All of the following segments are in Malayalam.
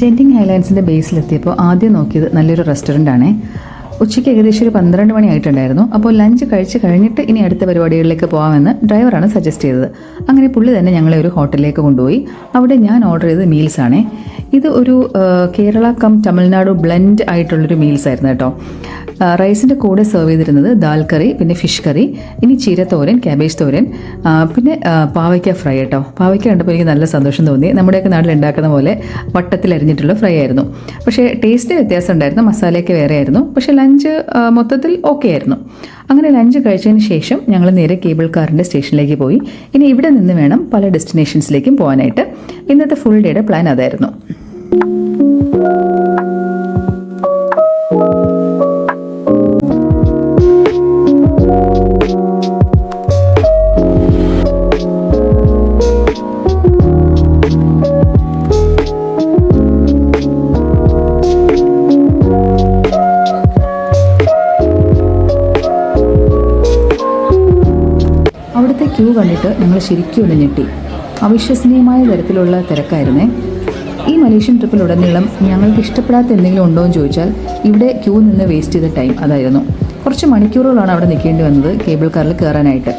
ജെൻറ്റിങ് ഹൈലാൻഡ്സിൻ്റെ ബേസിലെത്തിയപ്പോൾ ആദ്യം നോക്കിയത് നല്ലൊരു റെസ്റ്റോറൻ്റ് ആണേ. ഉച്ചയ്ക്ക് ഏകദേശം ഒരു 12 മണി ആയിട്ടുണ്ടായിരുന്നു. അപ്പോൾ ലഞ്ച് കഴിച്ച് കഴിഞ്ഞിട്ട് ഇനി അടുത്ത പരിപാടികളിലേക്ക് പോകാമെന്ന് ഡ്രൈവറാണ് സജസ്റ്റ് ചെയ്തത്. അങ്ങനെ പുള്ളി തന്നെ ഞങ്ങളെ ഒരു ഹോട്ടലിലേക്ക് കൊണ്ടുപോയി. അവിടെ ഞാൻ ഓർഡർ ചെയ്തത് മീൽസാണേ. ഇത് ഒരു കേരള കം തമിഴ്നാടു ബ്ലെൻഡ് ആയിട്ടുള്ളൊരു മീൽസ് ആയിരുന്നു കേട്ടോ. റൈസിൻ്റെ കൂടെ സെർവ് ചെയ്തിരുന്നത് ദാൽ കറി, പിന്നെ ഫിഷ് കറി, ഇനി ചീരത്തോരൻ, ക്യാബേജ് തോരൻ, പിന്നെ പാവയ്ക്ക ഫ്രൈ കേട്ടോ. പാവയ്ക്ക കണ്ടപ്പോൾ എനിക്ക് നല്ല സന്തോഷം തോന്നി. നമ്മുടെയൊക്കെ നാട്ടിൽ ഉണ്ടാക്കുന്ന പോലെ വട്ടത്തിൽ അരിഞ്ഞിട്ടുള്ള ഫ്രൈ ആയിരുന്നു. പക്ഷേ ടേസ്റ്റ് വ്യത്യാസം ഉണ്ടായിരുന്നു, മസാലയൊക്കെ വേറെ ആയിരുന്നു. പക്ഷേ ലഞ്ച് മൊത്തത്തിൽ ഓക്കെ ആയിരുന്നു. അങ്ങനെ ലഞ്ച് കഴിച്ചതിന് ശേഷം ഞങ്ങൾ നേരെ കേബിൾ കാറിൻ്റെ സ്റ്റേഷനിലേക്ക് പോയി. ഇനി ഇവിടെ നിന്ന് വേണം പല ഡെസ്റ്റിനേഷൻസിലേക്കും പോകാനായിട്ട്. ഇന്നത്തെ ഫുൾ ഡേയുടെ പ്ലാൻ അതായിരുന്നു. അവിടുത്തെ ക്യൂ കണ്ടിട്ട് ഞങ്ങൾ ശരിക്കും ഒന്ന് ഞെട്ടി. അവിശ്വസനീയമായ തരത്തിലുള്ള തിരക്കായിരുന്നേ. ഈ മലേഷ്യൻ ട്രിപ്പിലുടനീളം ഞങ്ങൾക്ക് ഇഷ്ടപ്പെടാത്ത എന്തെങ്കിലും ഉണ്ടോ എന്ന് ചോദിച്ചാൽ ഇവിടെ ക്യൂ നിന്ന് വേസ്റ്റ് ചെയ്ത ടൈം അതായിരുന്നു. കുറച്ച് മണിക്കൂറുകളാണ് അവിടെ നിൽക്കേണ്ടി വന്നത് കേബിൾ കാറിൽ കയറാനായിട്ട്.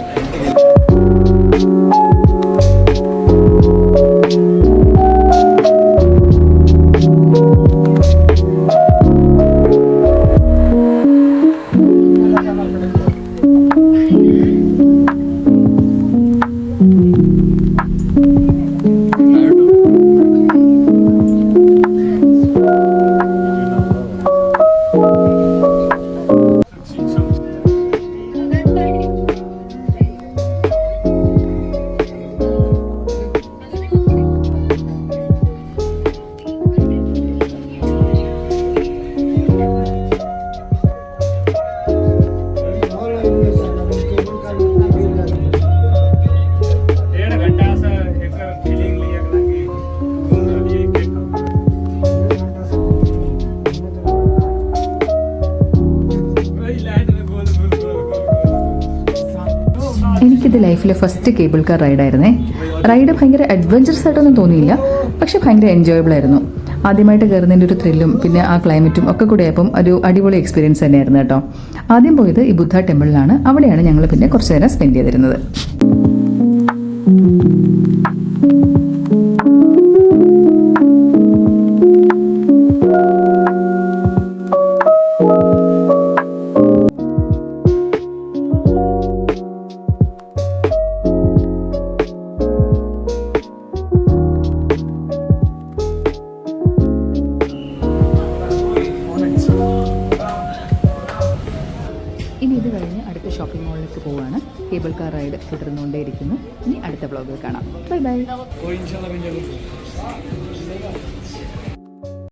എനിക്കിത് ലൈഫിലെ ഫസ്റ്റ് കേബിൾ കാർ റൈഡായിരുന്നേ. റൈഡ് ഭയങ്കര അഡ്വഞ്ചറസ് ആയിട്ടൊന്നും തോന്നിയില്ല, പക്ഷെ ഭയങ്കര എൻജോയബിൾ ആയിരുന്നു. ആദ്യമായിട്ട് കയറുന്നതിൻ്റെ ഒരു ത്രില്ലും പിന്നെ ആ ക്ലൈമറ്റും ഒക്കെ കൂടെ ആയപ്പം ഒരു അടിപൊളി എക്സ്പീരിയൻസ് തന്നെയായിരുന്നു കേട്ടോ. ആദ്യം പോയത് ഈ ബുദ്ധ ടെമ്പിളിലാണ്. അവിടെയാണ് ഞങ്ങൾ പിന്നെ കുറച്ച് നേരം സ്പെൻഡ് ചെയ്തിരുന്നത്. ഇനി ഇത് കഴിഞ്ഞ് അടുത്ത ഷോപ്പിംഗ് മോളിലേക്ക് പോവുകയാണ്. കേബിൾ കാർ റൈഡ് തുടർന്നുകൊണ്ടേയിരിക്കുന്നു. ഇനി അടുത്ത വ്ളോഗിൽ കാണാം. Bye by.